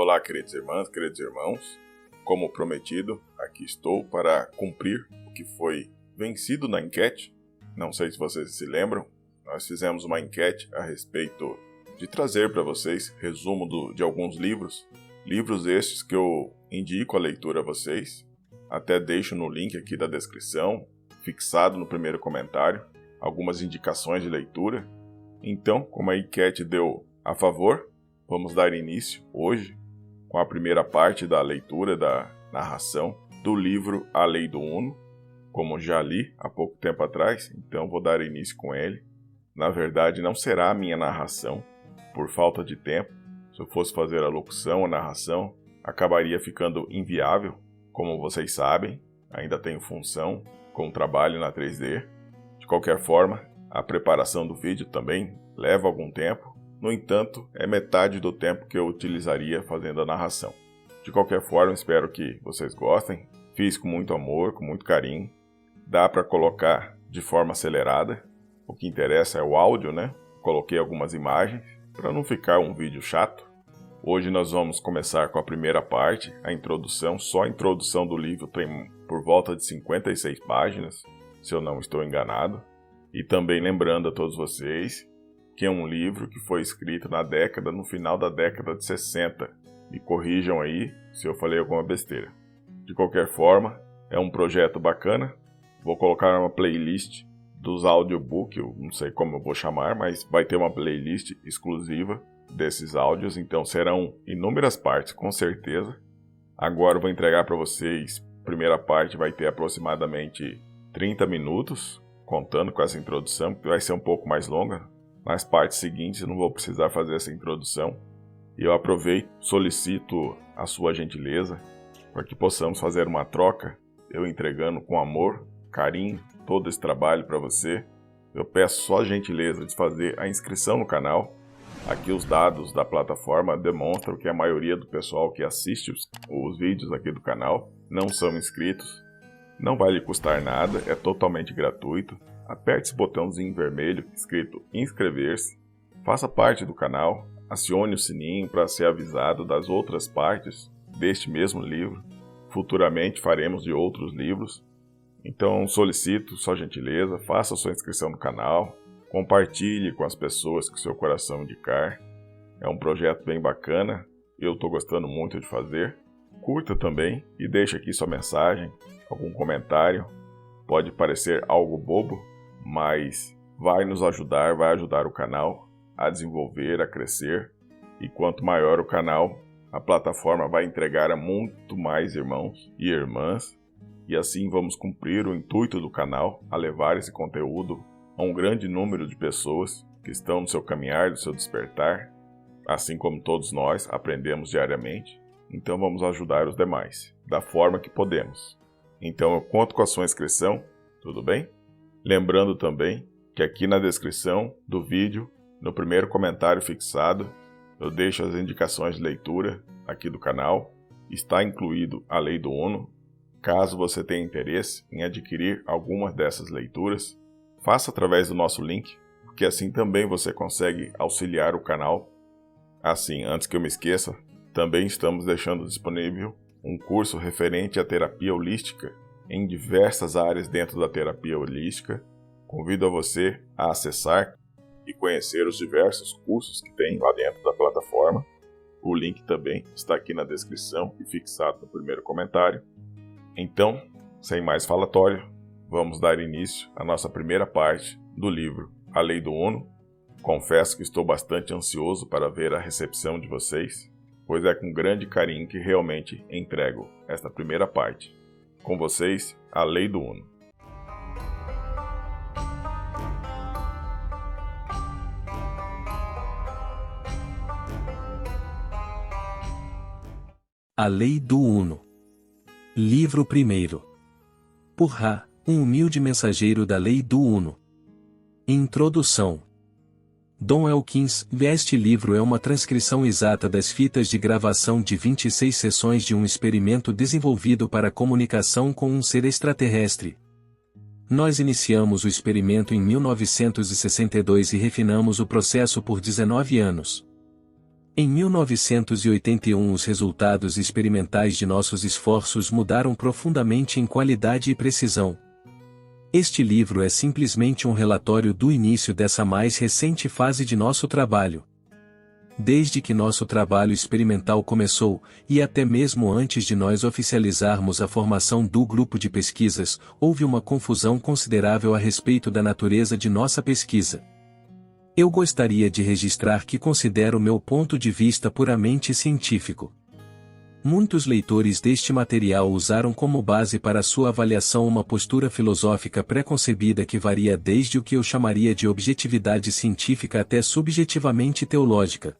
Olá, queridas irmãs, queridos irmãos. Como prometido, aqui estou para cumprir o que foi vencido na enquete. Não sei se vocês se lembram, nós fizemos uma enquete a respeito de trazer para vocês resumo de alguns livros. Livros estes que eu indico a leitura a vocês. Até deixo no link aqui da descrição, fixado no primeiro comentário, algumas indicações de leitura. Então, como a enquete deu a favor, vamos dar início hoje com a primeira parte da leitura da narração do livro A Lei do Uno, como já li há pouco tempo atrás, então vou dar início com ele. Na verdade, não será a minha narração, por falta de tempo. Se eu fosse fazer a locução, a narração, acabaria ficando inviável. Como vocês sabem, ainda tenho função com trabalho na 3D. De qualquer forma, a preparação do vídeo também leva algum tempo. No entanto, é metade do tempo que eu utilizaria fazendo a narração. De qualquer forma, espero que vocês gostem. Fiz com muito amor, com muito carinho. Dá para colocar de forma acelerada. O que interessa é o áudio, né? Coloquei algumas imagens para não ficar um vídeo chato. Hoje nós vamos começar com a primeira parte, a introdução. Só a introdução do livro tem por volta de 56 páginas, se eu não estou enganado. E também lembrando a todos vocês que é um livro que foi escrito no final da década de 60. Me corrijam aí se eu falei alguma besteira. De qualquer forma, é um projeto bacana. Vou colocar uma playlist dos audiobooks, eu não sei como eu vou chamar, mas vai ter uma playlist exclusiva desses áudios, então serão inúmeras partes, com certeza. Agora eu vou entregar para vocês, a primeira parte vai ter aproximadamente 30 minutos, contando com essa introdução, que vai ser um pouco mais longa. Nas partes seguintes eu não vou precisar fazer essa introdução. E eu aproveito, solicito a sua gentileza para que possamos fazer uma troca, eu entregando com amor, carinho, todo esse trabalho para você. Eu peço só a gentileza de fazer a inscrição no canal. Aqui os dados da plataforma demonstram que a maioria do pessoal que assiste os vídeos aqui do canal não são inscritos. Não vai lhe custar nada, é totalmente gratuito. Aperte esse botãozinho vermelho escrito inscrever-se, faça parte do canal, acione o sininho para ser avisado das outras partes deste mesmo livro. Futuramente faremos de outros livros. Então solicito sua gentileza, faça sua inscrição no canal, compartilhe com as pessoas que seu coração indicar. É um projeto bem bacana, eu estou gostando muito de fazer. Curta também e deixe aqui sua mensagem, algum comentário. Pode parecer algo bobo, mas vai nos ajudar, vai ajudar o canal a desenvolver, a crescer. E quanto maior o canal, a plataforma vai entregar a muito mais irmãos e irmãs. E assim vamos cumprir o intuito do canal, a levar esse conteúdo a um grande número de pessoas que estão no seu caminhar, no seu despertar. Assim como todos nós aprendemos diariamente, então vamos ajudar os demais, da forma que podemos. Então eu conto com a sua inscrição, tudo bem? Lembrando também que aqui na descrição do vídeo, no primeiro comentário fixado, eu deixo as indicações de leitura aqui do canal. Está incluído a Lei do Uno. Caso você tenha interesse em adquirir alguma dessas leituras, faça através do nosso link, porque assim também você consegue auxiliar o canal. Assim, antes que eu me esqueça, também estamos deixando disponível um curso referente à terapia holística em diversas áreas dentro da terapia holística. Convido a você a acessar e conhecer os diversos cursos que tem lá dentro da plataforma. O link também está aqui na descrição e fixado no primeiro comentário. Então, sem mais falatório, vamos dar início à nossa primeira parte do livro A Lei do Uno. Confesso que estou bastante ansioso para ver a recepção de vocês, pois é com grande carinho que realmente entrego esta primeira parte. Com vocês, A Lei do Uno. A Lei do Uno. Livro 1. Por Ra, um humilde mensageiro da Lei do Uno. Introdução. Dom Elkins, este livro é uma transcrição exata das fitas de gravação de 26 sessões de um experimento desenvolvido para comunicação com um ser extraterrestre. Nós iniciamos o experimento em 1962 e refinamos o processo por 19 anos. Em 1981 os resultados experimentais de nossos esforços mudaram profundamente em qualidade e precisão. Este livro é simplesmente um relatório do início dessa mais recente fase de nosso trabalho. Desde que nosso trabalho experimental começou, e até mesmo antes de nós oficializarmos a formação do grupo de pesquisas, houve uma confusão considerável a respeito da natureza de nossa pesquisa. Eu gostaria de registrar que considero meu ponto de vista puramente científico. Muitos leitores deste material usaram como base para sua avaliação uma postura filosófica pré-concebida que varia desde o que eu chamaria de objetividade científica até subjetivamente teológica.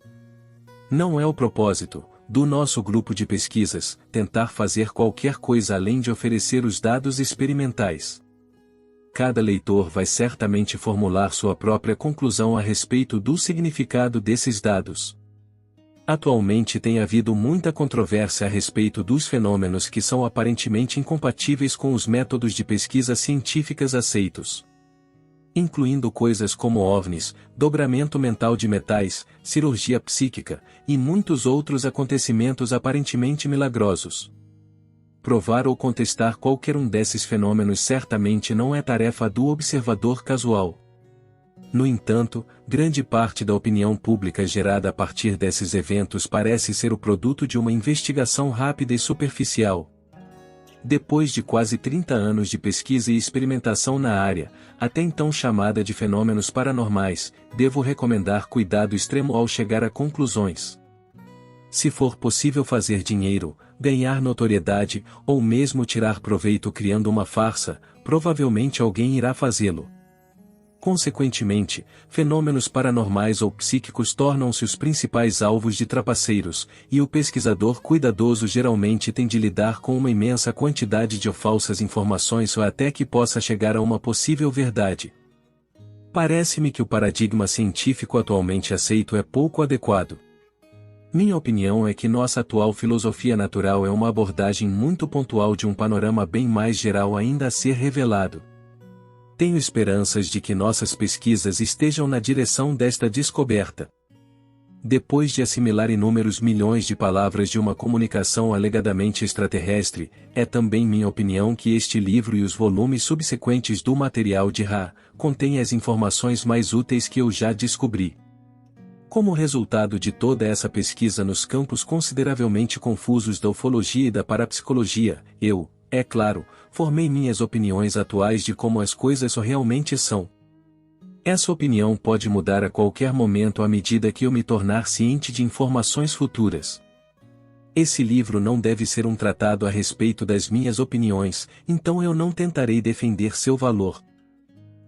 Não é o propósito do nosso grupo de pesquisas tentar fazer qualquer coisa além de oferecer os dados experimentais. Cada leitor vai certamente formular sua própria conclusão a respeito do significado desses dados. Atualmente tem havido muita controvérsia a respeito dos fenômenos que são aparentemente incompatíveis com os métodos de pesquisa científicas aceitos, incluindo coisas como OVNIs, dobramento mental de metais, cirurgia psíquica, e muitos outros acontecimentos aparentemente milagrosos. Provar ou contestar qualquer um desses fenômenos certamente não é tarefa do observador casual. No entanto, grande parte da opinião pública gerada a partir desses eventos parece ser o produto de uma investigação rápida e superficial. Depois de quase 30 anos de pesquisa e experimentação na área, até então chamada de fenômenos paranormais, devo recomendar cuidado extremo ao chegar a conclusões. Se for possível fazer dinheiro, ganhar notoriedade, ou mesmo tirar proveito criando uma farsa, provavelmente alguém irá fazê-lo. Consequentemente, fenômenos paranormais ou psíquicos tornam-se os principais alvos de trapaceiros, e o pesquisador cuidadoso geralmente tem de lidar com uma imensa quantidade de falsas informações ou até que possa chegar a uma possível verdade. Parece-me que o paradigma científico atualmente aceito é pouco adequado. Minha opinião é que nossa atual filosofia natural é uma abordagem muito pontual de um panorama bem mais geral ainda a ser revelado. Tenho esperanças de que nossas pesquisas estejam na direção desta descoberta. Depois de assimilar inúmeros milhões de palavras de uma comunicação alegadamente extraterrestre, é também minha opinião que este livro e os volumes subsequentes do material de Ra contêm as informações mais úteis que eu já descobri. Como resultado de toda essa pesquisa nos campos consideravelmente confusos da ufologia e da parapsicologia, eu, é claro, formei minhas opiniões atuais de como as coisas realmente são. Essa opinião pode mudar a qualquer momento à medida que eu me tornar ciente de informações futuras. Esse livro não deve ser um tratado a respeito das minhas opiniões, então eu não tentarei defender seu valor.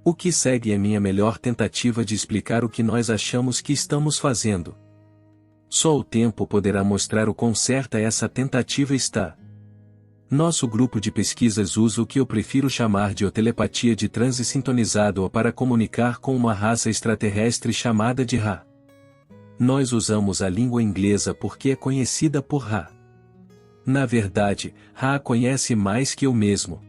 O que segue é minha melhor tentativa de explicar o que nós achamos que estamos fazendo. Só o tempo poderá mostrar o quão certa essa tentativa está. Nosso grupo de pesquisas usa o que eu prefiro chamar de telepatia de transe sintonizado para comunicar com uma raça extraterrestre chamada de Ra. Nós usamos a língua inglesa porque é conhecida por Ra. Na verdade, Ra conhece mais que eu mesmo.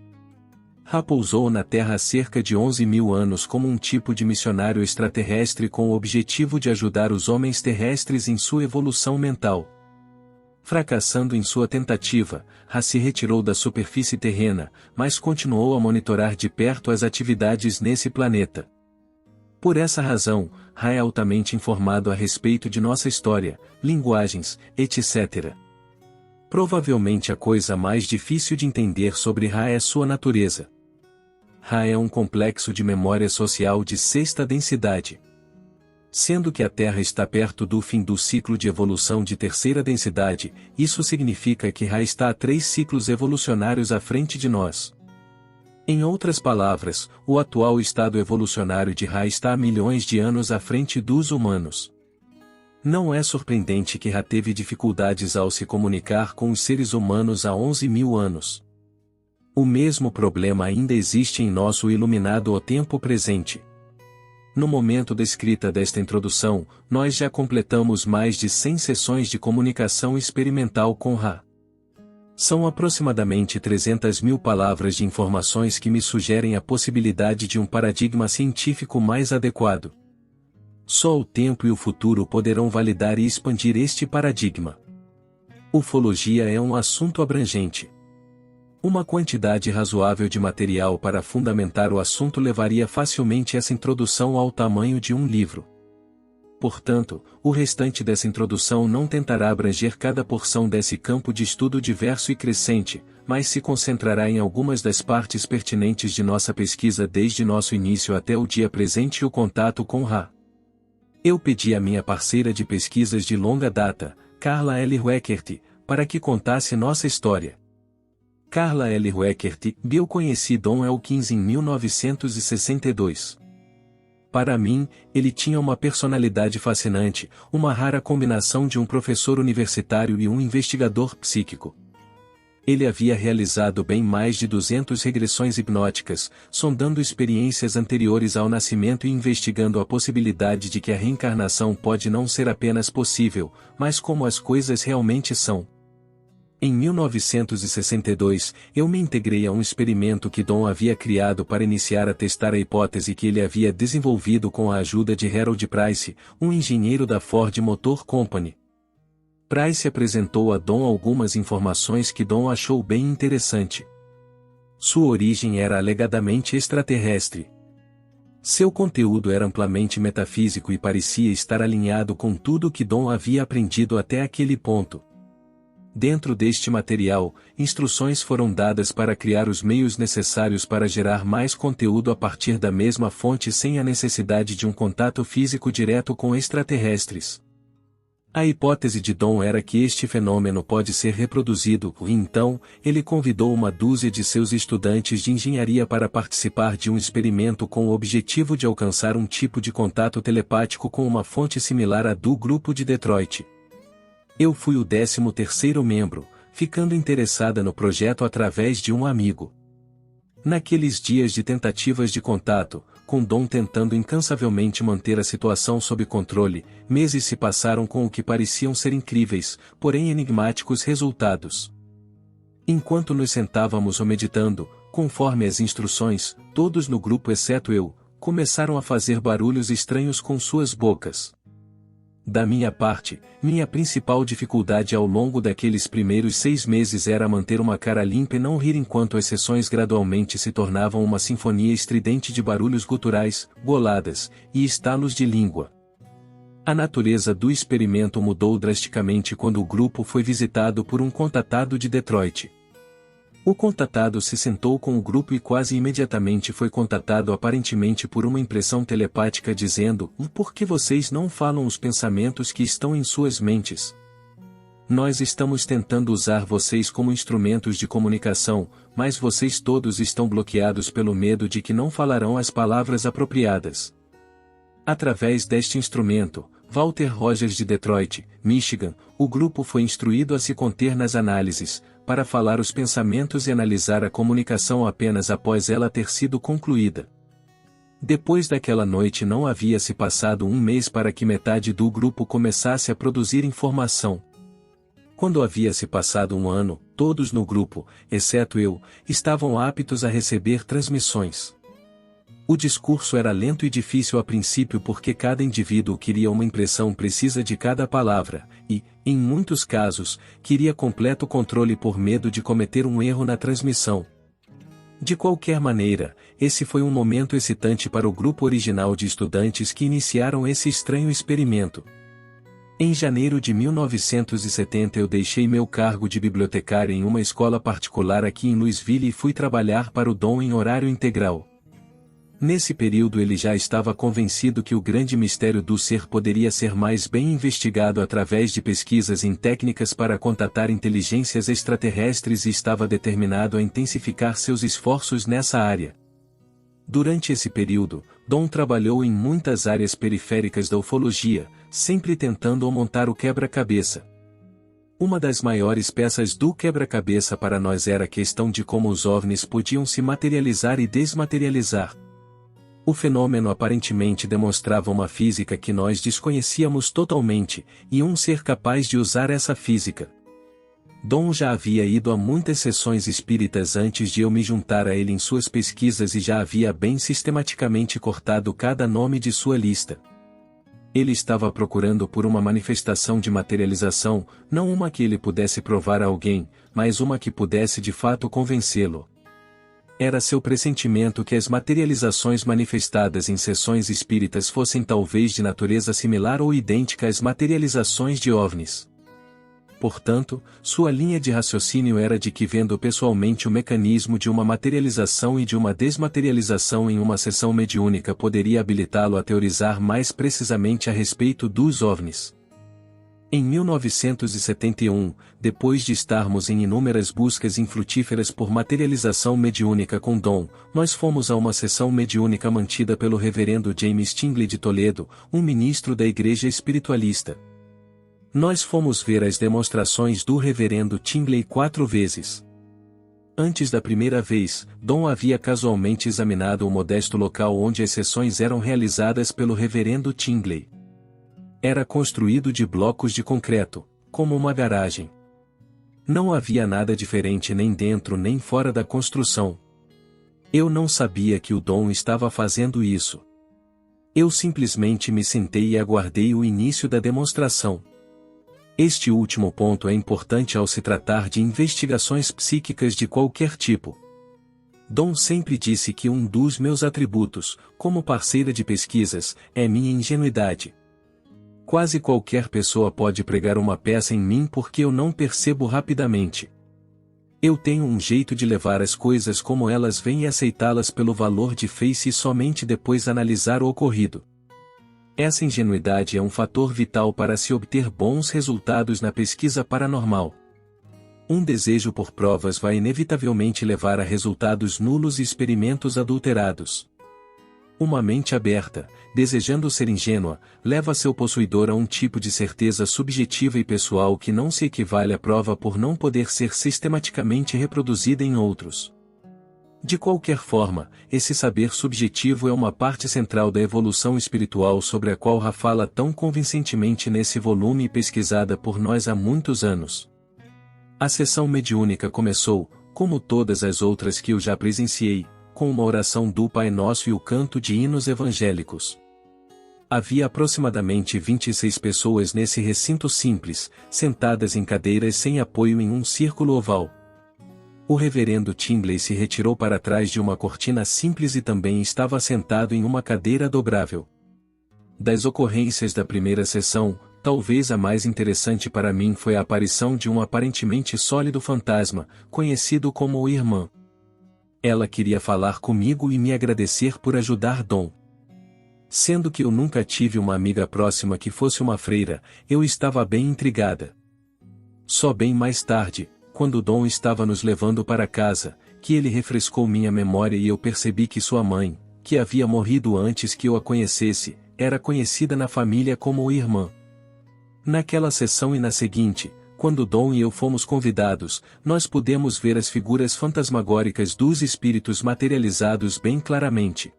Ra pousou na Terra há cerca de 11.000 anos como um tipo de missionário extraterrestre com o objetivo de ajudar os homens terrestres em sua evolução mental. Fracassando em sua tentativa, Ra se retirou da superfície terrena, mas continuou a monitorar de perto as atividades nesse planeta. Por essa razão, Ra é altamente informado a respeito de nossa história, linguagens, etc. Provavelmente a coisa mais difícil de entender sobre Ra é sua natureza. Ra é um complexo de memória social de sexta densidade. Sendo que a Terra está perto do fim do ciclo de evolução de terceira densidade, isso significa que Ra está a 3 ciclos evolucionários à frente de nós. Em outras palavras, o atual estado evolucionário de Ra está há milhões de anos à frente dos humanos. Não é surpreendente que Ra teve dificuldades ao se comunicar com os seres humanos há 11.000 anos. O mesmo problema ainda existe em nosso iluminado tempo presente. No momento da escrita desta introdução, nós já completamos mais de 100 sessões de comunicação experimental com Ra. São aproximadamente 300.000 palavras de informações que me sugerem a possibilidade de um paradigma científico mais adequado. Só o tempo e o futuro poderão validar e expandir este paradigma. Ufologia é um assunto abrangente. Uma quantidade razoável de material para fundamentar o assunto levaria facilmente essa introdução ao tamanho de um livro. Portanto, o restante dessa introdução não tentará abranger cada porção desse campo de estudo diverso e crescente, mas se concentrará em algumas das partes pertinentes de nossa pesquisa desde nosso início até o dia presente e o contato com Ra. Eu pedi à minha parceira de pesquisas de longa data, Carla L. Rueckert, para que contasse nossa história. Carla L. Rueckert, eu conheci Don Elkins em 1962. Para mim, ele tinha uma personalidade fascinante, uma rara combinação de um professor universitário e um investigador psíquico. Ele havia realizado bem mais de 200 regressões hipnóticas, sondando experiências anteriores ao nascimento e investigando a possibilidade de que a reencarnação pode não ser apenas possível, mas como as coisas realmente são. Em 1962, eu me integrei a um experimento que Don havia criado para iniciar a testar a hipótese que ele havia desenvolvido com a ajuda de Harold Price, um engenheiro da Ford Motor Company. Price apresentou a Don algumas informações que Don achou bem interessante. Sua origem era alegadamente extraterrestre. Seu conteúdo era amplamente metafísico e parecia estar alinhado com tudo que Don havia aprendido até aquele ponto. Dentro deste material, instruções foram dadas para criar os meios necessários para gerar mais conteúdo a partir da mesma fonte sem a necessidade de um contato físico direto com extraterrestres. A hipótese de Don era que este fenômeno pode ser reproduzido, e então, ele convidou uma dúzia de seus estudantes de engenharia para participar de um experimento com o objetivo de alcançar um tipo de contato telepático com uma fonte similar à do grupo de Detroit. Eu fui o 13º membro, ficando interessada no projeto através de um amigo. Naqueles dias de tentativas de contato, com Don tentando incansavelmente manter a situação sob controle, meses se passaram com o que pareciam ser incríveis, porém enigmáticos resultados. Enquanto nos sentávamos ou meditando, conforme as instruções, todos no grupo exceto eu, começaram a fazer barulhos estranhos com suas bocas. Da minha parte, minha principal dificuldade ao longo daqueles primeiros 6 meses era manter uma cara limpa e não rir enquanto as sessões gradualmente se tornavam uma sinfonia estridente de barulhos guturais, goladas e estalos de língua. A natureza do experimento mudou drasticamente quando o grupo foi visitado por um contatado de Detroit. O contatado se sentou com o grupo e quase imediatamente foi contatado aparentemente por uma impressão telepática dizendo: "Por que vocês não falam os pensamentos que estão em suas mentes? Nós estamos tentando usar vocês como instrumentos de comunicação, mas vocês todos estão bloqueados pelo medo de que não falarão as palavras apropriadas." Através deste instrumento, Walter Rogers de Detroit, Michigan, o grupo foi instruído a se conter nas análises, para falar os pensamentos e analisar a comunicação apenas após ela ter sido concluída. Depois daquela noite não havia se passado um mês para que metade do grupo começasse a produzir informação. Quando havia se passado um ano, todos no grupo, exceto eu, estavam aptos a receber transmissões. O discurso era lento e difícil a princípio porque cada indivíduo queria uma impressão precisa de cada palavra, e, em muitos casos, queria completo controle por medo de cometer um erro na transmissão. De qualquer maneira, esse foi um momento excitante para o grupo original de estudantes que iniciaram esse estranho experimento. Em janeiro de 1970 eu deixei meu cargo de bibliotecário em uma escola particular aqui em Louisville e fui trabalhar para o Don em horário integral. Nesse período ele já estava convencido que o grande mistério do ser poderia ser mais bem investigado através de pesquisas em técnicas para contatar inteligências extraterrestres e estava determinado a intensificar seus esforços nessa área. Durante esse período, Don trabalhou em muitas áreas periféricas da ufologia, sempre tentando montar o quebra-cabeça. Uma das maiores peças do quebra-cabeça para nós era a questão de como os OVNIs podiam se materializar e desmaterializar. O fenômeno aparentemente demonstrava uma física que nós desconhecíamos totalmente, e um ser capaz de usar essa física. Don já havia ido a muitas sessões espíritas antes de eu me juntar a ele em suas pesquisas e já havia bem sistematicamente cortado cada nome de sua lista. Ele estava procurando por uma manifestação de materialização, não uma que ele pudesse provar a alguém, mas uma que pudesse de fato convencê-lo. Era seu pressentimento que as materializações manifestadas em sessões espíritas fossem talvez de natureza similar ou idêntica às materializações de OVNIs. Portanto, sua linha de raciocínio era de que vendo pessoalmente o mecanismo de uma materialização e de uma desmaterialização em uma sessão mediúnica poderia habilitá-lo a teorizar mais precisamente a respeito dos OVNIs. Em 1971, depois de estarmos em inúmeras buscas infrutíferas por materialização mediúnica com Dom, nós fomos a uma sessão mediúnica mantida pelo reverendo James Tingley de Toledo, um ministro da Igreja Espiritualista. Nós fomos ver as demonstrações do reverendo Tingley 4 vezes. Antes da primeira vez, Dom havia casualmente examinado o modesto local onde as sessões eram realizadas pelo reverendo Tingley. Era construído de blocos de concreto, como uma garagem. Não havia nada diferente nem dentro nem fora da construção. Eu não sabia que o Dom estava fazendo isso. Eu simplesmente me sentei e aguardei o início da demonstração. Este último ponto é importante ao se tratar de investigações psíquicas de qualquer tipo. Dom sempre disse que um dos meus atributos, como parceira de pesquisas, é minha ingenuidade. Quase qualquer pessoa pode pregar uma peça em mim porque eu não percebo rapidamente. Eu tenho um jeito de levar as coisas como elas vêm e aceitá-las pelo valor de face e somente depois analisar o ocorrido. Essa ingenuidade é um fator vital para se obter bons resultados na pesquisa paranormal. Um desejo por provas vai inevitavelmente levar a resultados nulos e experimentos adulterados. Uma mente aberta, desejando ser ingênua, leva seu possuidor a um tipo de certeza subjetiva e pessoal que não se equivale à prova por não poder ser sistematicamente reproduzida em outros. De qualquer forma, esse saber subjetivo é uma parte central da evolução espiritual sobre a qual Ra fala tão convincentemente nesse volume e pesquisada por nós há muitos anos. A sessão mediúnica começou, como todas as outras que eu já presenciei, com uma oração do Pai Nosso e o canto de hinos evangélicos. Havia aproximadamente 26 pessoas nesse recinto simples, sentadas em cadeiras sem apoio em um círculo oval. O reverendo Tingley se retirou para trás de uma cortina simples e também estava sentado em uma cadeira dobrável. Das ocorrências da primeira sessão, talvez a mais interessante para mim foi a aparição de um aparentemente sólido fantasma, conhecido como o Irmã. Ela queria falar comigo e me agradecer por ajudar Dom. Sendo que eu nunca tive uma amiga próxima que fosse uma freira, eu estava bem intrigada. Só bem mais tarde, quando Dom estava nos levando para casa, que ele refrescou minha memória e eu percebi que sua mãe, que havia morrido antes que eu a conhecesse, era conhecida na família como Irmã. Naquela sessão e na seguinte, quando Dom e eu fomos convidados, nós pudemos ver as figuras fantasmagóricas dos espíritos materializados bem claramente.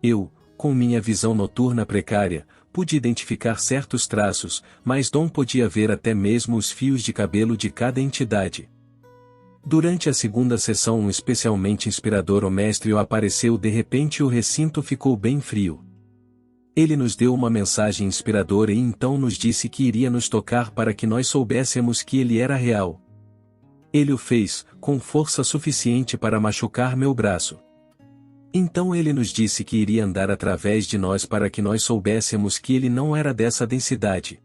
Eu, com minha visão noturna precária, pude identificar certos traços, mas Dom podia ver até mesmo os fios de cabelo de cada entidade. Durante a segunda sessão um especialmente inspirador mestre apareceu de repente e o recinto ficou bem frio. Ele nos deu uma mensagem inspiradora e então nos disse que iria nos tocar para que nós soubéssemos que ele era real. Ele o fez, com força suficiente para machucar meu braço. Então ele nos disse que iria andar através de nós para que nós soubéssemos que ele não era dessa densidade.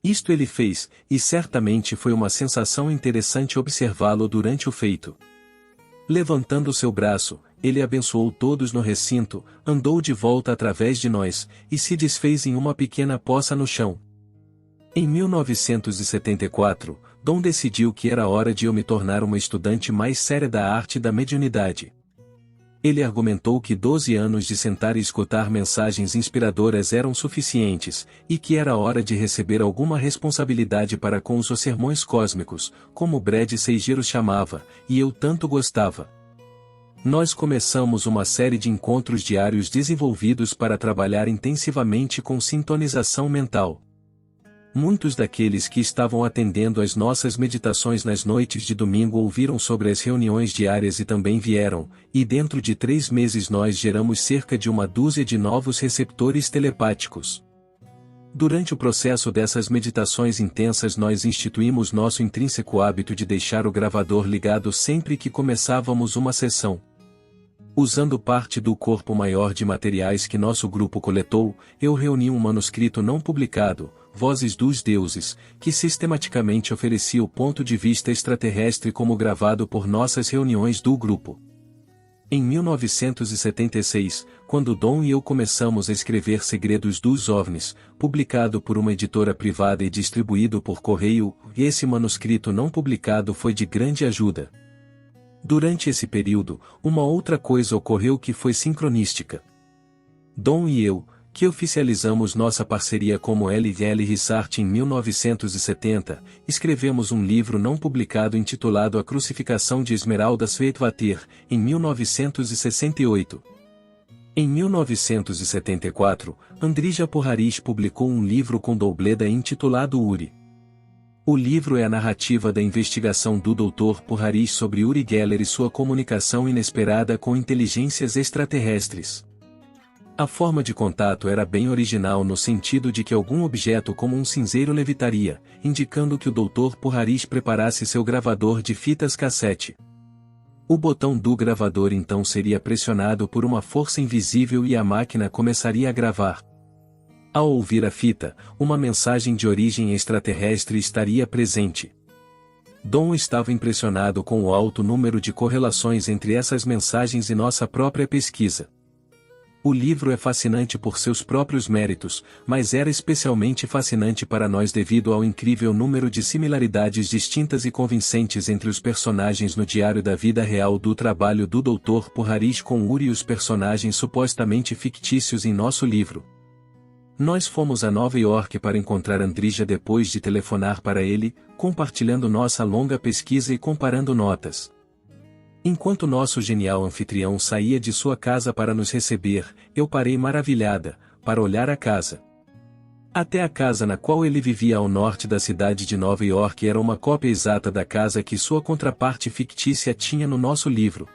Isto ele fez, e certamente foi uma sensação interessante observá-lo durante o feito. Levantando seu braço, ele abençoou todos no recinto, andou de volta através de nós, e se desfez em uma pequena poça no chão. Em 1974, Dom decidiu que era hora de eu me tornar uma estudante mais séria da arte da mediunidade. Ele argumentou que 12 anos de sentar e escutar mensagens inspiradoras eram suficientes, e que era hora de receber alguma responsabilidade para com os sermões cósmicos, como Brad Seigiro chamava, e eu tanto gostava. Nós começamos uma série de encontros diários desenvolvidos para trabalhar intensivamente com sintonização mental. Muitos daqueles que estavam atendendo às nossas meditações nas noites de domingo ouviram sobre as reuniões diárias e também vieram, e dentro de 3 meses nós geramos cerca de uma dúzia de novos receptores telepáticos. Durante o processo dessas meditações intensas nós instituímos nosso intrínseco hábito de deixar o gravador ligado sempre que começávamos uma sessão. Usando parte do corpo maior de materiais que nosso grupo coletou, eu reuni um manuscrito não publicado, Vozes dos Deuses, que sistematicamente oferecia o ponto de vista extraterrestre como gravado por nossas reuniões do grupo. Em 1976, quando Dom e eu começamos a escrever Segredos dos OVNIs, publicado por uma editora privada e distribuído por correio, esse manuscrito não publicado foi de grande ajuda. Durante esse período, uma outra coisa ocorreu que foi sincronística. Dom e eu, que oficializamos nossa parceria como L.L. Rissart em 1970, escrevemos um livro não publicado intitulado A Crucificação de Esmeralda Sweetwater, em 1968. Em 1974, Andrija Puharish publicou um livro com Doubleda intitulado Uri. O livro é a narrativa da investigação do Dr. Puharish sobre Uri Geller e sua comunicação inesperada com inteligências extraterrestres. A forma de contato era bem original no sentido de que algum objeto como um cinzeiro levitaria, indicando que o Dr. Puharish preparasse seu gravador de fitas cassete. O botão do gravador então seria pressionado por uma força invisível e a máquina começaria a gravar. Ao ouvir a fita, uma mensagem de origem extraterrestre estaria presente. Dom estava impressionado com o alto número de correlações entre essas mensagens e nossa própria pesquisa. O livro é fascinante por seus próprios méritos, mas era especialmente fascinante para nós devido ao incrível número de similaridades distintas e convincentes entre os personagens no diário da vida real do trabalho do Dr. Puharish com Uri e os personagens supostamente fictícios em nosso livro. Nós fomos a Nova York para encontrar Andrija depois de telefonar para ele, compartilhando nossa longa pesquisa e comparando notas. Enquanto nosso genial anfitrião saía de sua casa para nos receber, eu parei maravilhada, para olhar a casa. Até a casa na qual ele vivia ao norte da cidade de Nova York era uma cópia exata da casa que sua contraparte fictícia tinha no nosso livro.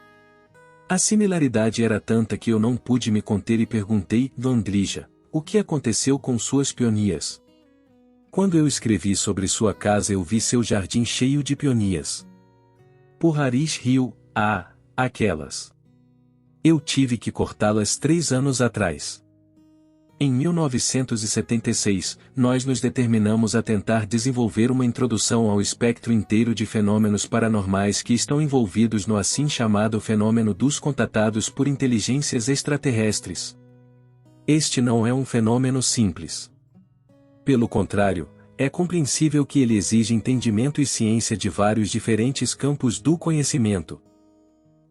A similaridade era tanta que eu não pude me conter e perguntei, Andrija, o que aconteceu com suas peonias? Quando eu escrevi sobre sua casa eu vi seu jardim cheio de peonias. Puharish riu. Ah, aquelas. Eu tive que cortá-las 3 anos atrás. Em 1976, nós nos determinamos a tentar desenvolver uma introdução ao espectro inteiro de fenômenos paranormais que estão envolvidos no assim chamado fenômeno dos contatados por inteligências extraterrestres. Este não é um fenômeno simples. Pelo contrário, é compreensível que ele exige entendimento e ciência de vários diferentes campos do conhecimento.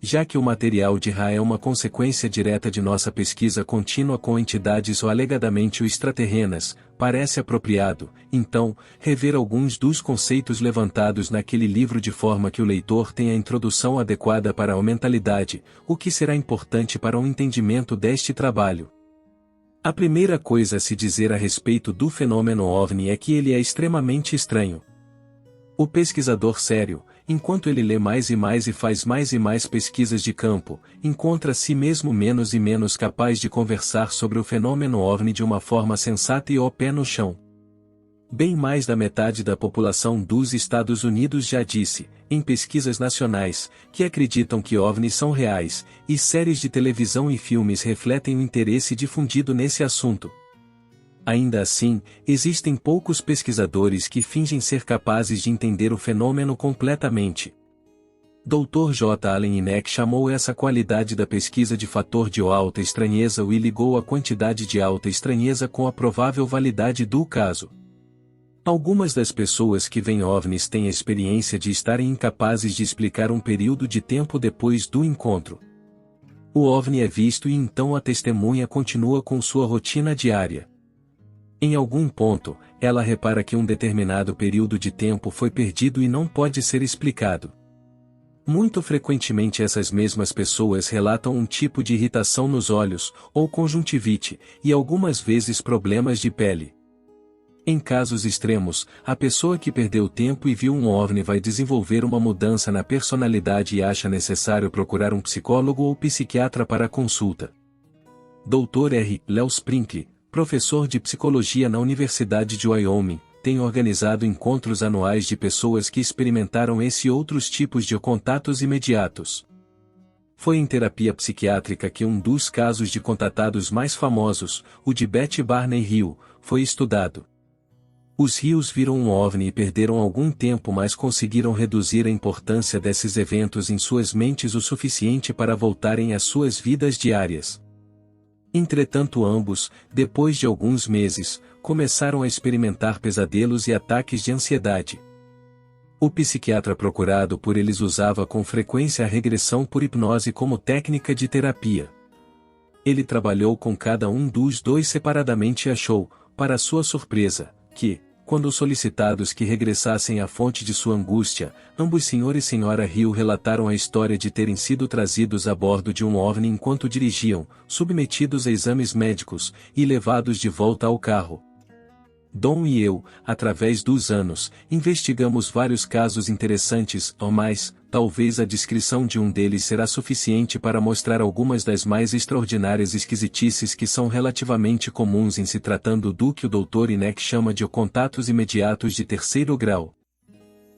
Já que o material de Ra é uma consequência direta de nossa pesquisa contínua com entidades ou alegadamente extraterrenas, parece apropriado, então, rever alguns dos conceitos levantados naquele livro de forma que o leitor tenha a introdução adequada para a mentalidade, o que será importante para o entendimento deste trabalho. A primeira coisa a se dizer a respeito do fenômeno OVNI é que ele é extremamente estranho. O pesquisador sério, enquanto ele lê mais e faz mais e mais pesquisas de campo, encontra a si mesmo menos e menos capaz de conversar sobre o fenômeno OVNI de uma forma sensata e ao pé no chão. Bem mais da metade da população dos Estados Unidos já disse, em pesquisas nacionais, que acreditam que OVNIs são reais, e séries de televisão e filmes refletem o interesse difundido nesse assunto. Ainda assim, existem poucos pesquisadores que fingem ser capazes de entender o fenômeno completamente. Dr. J. Allen Hynek chamou essa qualidade da pesquisa de fator de alta estranheza e ligou a quantidade de alta estranheza com a provável validade do caso. Algumas das pessoas que veem OVNIs têm a experiência de estarem incapazes de explicar um período de tempo depois do encontro. O OVNI é visto e então a testemunha continua com sua rotina diária. Em algum ponto, ela repara que um determinado período de tempo foi perdido e não pode ser explicado. Muito frequentemente essas mesmas pessoas relatam um tipo de irritação nos olhos, ou conjuntivite, e algumas vezes problemas de pele. Em casos extremos, a pessoa que perdeu tempo e viu um OVNI vai desenvolver uma mudança na personalidade e acha necessário procurar um psicólogo ou psiquiatra para a consulta. Dr. R. Léo Sprinkle, professor de psicologia na Universidade de Wyoming, tem organizado encontros anuais de pessoas que experimentaram esse e outros tipos de contatos imediatos. Foi em terapia psiquiátrica que um dos casos de contatados mais famosos, o de Betty Barney Hill, foi estudado. Os Hills viram um OVNI e perderam algum tempo, mas conseguiram reduzir a importância desses eventos em suas mentes o suficiente para voltarem às suas vidas diárias. Entretanto, ambos, depois de alguns meses, começaram a experimentar pesadelos e ataques de ansiedade. O psiquiatra procurado por eles usava com frequência a regressão por hipnose como técnica de terapia. Ele trabalhou com cada um dos dois separadamente e achou, para sua surpresa, que, quando solicitados que regressassem à fonte de sua angústia, ambos Sr. e Sra. Hill relataram a história de terem sido trazidos a bordo de um OVNI enquanto dirigiam, submetidos a exames médicos, e levados de volta ao carro. Don e eu, através dos anos, investigamos vários casos interessantes, mas, talvez a descrição de um deles será suficiente para mostrar algumas das mais extraordinárias esquisitices que são relativamente comuns em se tratando do que o Dr. Inek chama de contatos imediatos de terceiro grau.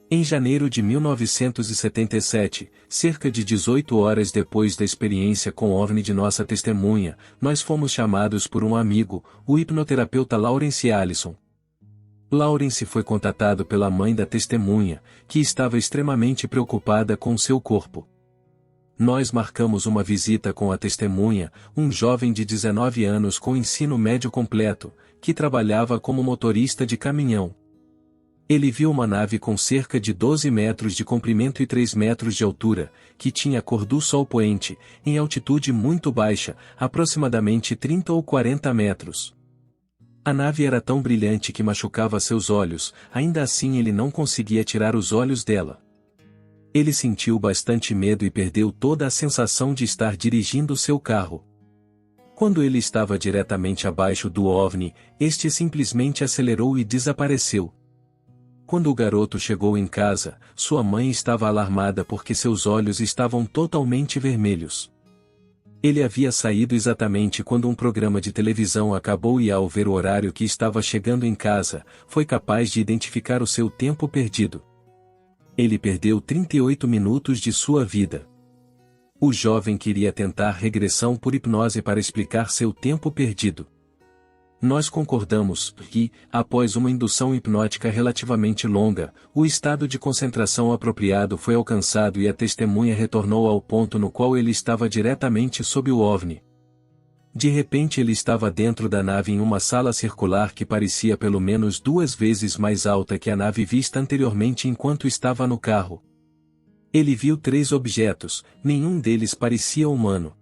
Em janeiro de 1977, cerca de 18 horas depois da experiência com o OVNI de nossa testemunha, nós fomos chamados por um amigo, o hipnoterapeuta Lawrence Allison. Lawrence foi contatado pela mãe da testemunha, que estava extremamente preocupada com seu corpo. Nós marcamos uma visita com a testemunha, um jovem de 19 anos com ensino médio completo, que trabalhava como motorista de caminhão. Ele viu uma nave com cerca de 12 metros de comprimento e 3 metros de altura, que tinha a cor do sol poente, em altitude muito baixa, aproximadamente 30 ou 40 metros. A nave era tão brilhante que machucava seus olhos, ainda assim ele não conseguia tirar os olhos dela. Ele sentiu bastante medo e perdeu toda a sensação de estar dirigindo seu carro. Quando ele estava diretamente abaixo do OVNI, este simplesmente acelerou e desapareceu. Quando o garoto chegou em casa, sua mãe estava alarmada porque seus olhos estavam totalmente vermelhos. Ele havia saído exatamente quando um programa de televisão acabou e ao ver o horário que estava chegando em casa, foi capaz de identificar o seu tempo perdido. Ele perdeu 38 minutos de sua vida. O jovem queria tentar regressão por hipnose para explicar seu tempo perdido. Nós concordamos que, após uma indução hipnótica relativamente longa, o estado de concentração apropriado foi alcançado e a testemunha retornou ao ponto no qual ele estava diretamente sob o OVNI. De repente ele estava dentro da nave em uma sala circular que parecia pelo menos 2 vezes mais alta que a nave vista anteriormente enquanto estava no carro. Ele viu 3 objetos, nenhum deles parecia humano.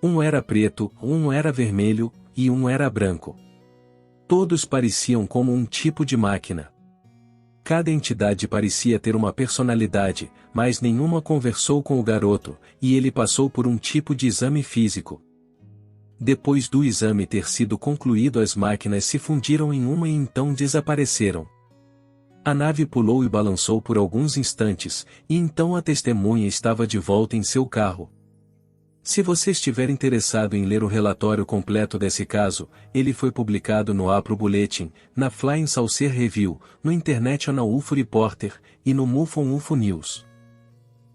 Um era preto, um era vermelho, e um era branco. Todos pareciam como um tipo de máquina. Cada entidade parecia ter uma personalidade, mas nenhuma conversou com o garoto, e ele passou por um tipo de exame físico. Depois do exame ter sido concluído, as máquinas se fundiram em uma e então desapareceram. A nave pulou e balançou por alguns instantes, e então a testemunha estava de volta em seu carro. Se você estiver interessado em ler o relatório completo desse caso, ele foi publicado no Apro Bulletin, na Flying Saucer Review, no International UFO Reporter, e no MUFON UFO News.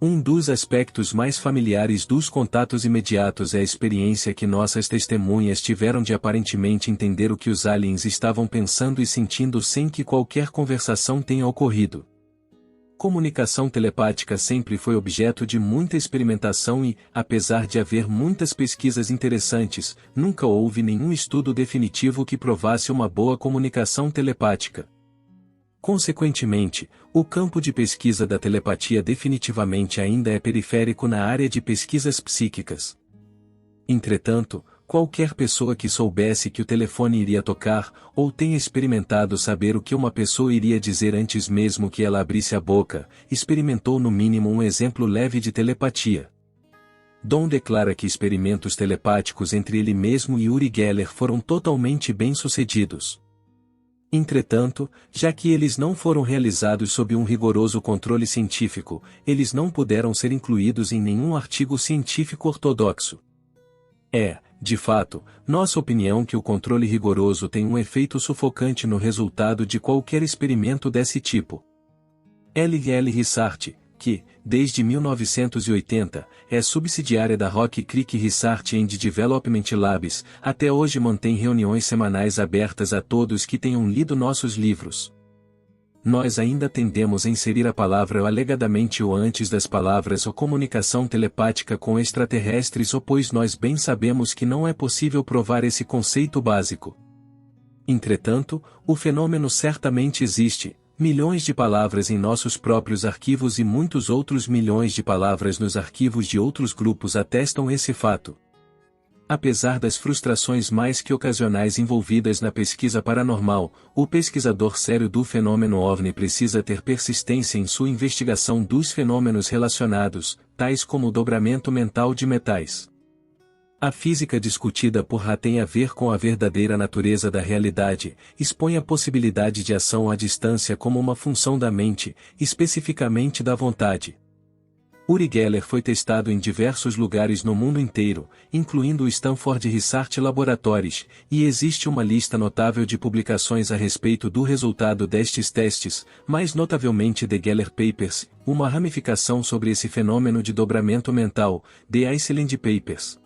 Um dos aspectos mais familiares dos contatos imediatos é a experiência que nossas testemunhas tiveram de aparentemente entender o que os aliens estavam pensando e sentindo sem que qualquer conversação tenha ocorrido. Comunicação telepática sempre foi objeto de muita experimentação e, apesar de haver muitas pesquisas interessantes, nunca houve nenhum estudo definitivo que provasse uma boa comunicação telepática. Consequentemente, o campo de pesquisa da telepatia definitivamente ainda é periférico na área de pesquisas psíquicas. Entretanto, qualquer pessoa que soubesse que o telefone iria tocar, ou tenha experimentado saber o que uma pessoa iria dizer antes mesmo que ela abrisse a boca, experimentou no mínimo um exemplo leve de telepatia. Don declara que experimentos telepáticos entre ele mesmo e Uri Geller foram totalmente bem-sucedidos. Entretanto, já que eles não foram realizados sob um rigoroso controle científico, eles não puderam ser incluídos em nenhum artigo científico ortodoxo. de fato, nossa opinião que o controle rigoroso tem um efeito sufocante no resultado de qualquer experimento desse tipo. L. Research, que, desde 1980, é subsidiária da Rock Creek Research and Development Labs, até hoje mantém reuniões semanais abertas a todos que tenham lido nossos livros. Nós ainda tendemos a inserir a palavra alegadamente ou antes das palavras ou comunicação telepática com extraterrestres ou pois nós bem sabemos que não é possível provar esse conceito básico. Entretanto, o fenômeno certamente existe, milhões de palavras em nossos próprios arquivos e muitos outros milhões de palavras nos arquivos de outros grupos atestam esse fato. Apesar das frustrações mais que ocasionais envolvidas na pesquisa paranormal, o pesquisador sério do fenômeno OVNI precisa ter persistência em sua investigação dos fenômenos relacionados, tais como o dobramento mental de metais. A física discutida por Ra tem a ver com a verdadeira natureza da realidade, expõe a possibilidade de ação à distância como uma função da mente, especificamente da vontade. Uri Geller foi testado em diversos lugares no mundo inteiro, incluindo o Stanford Research Laboratories, e existe uma lista notável de publicações a respeito do resultado destes testes, mais notavelmente The Geller Papers, uma ramificação sobre esse fenômeno de dobramento mental, The Iceland Papers.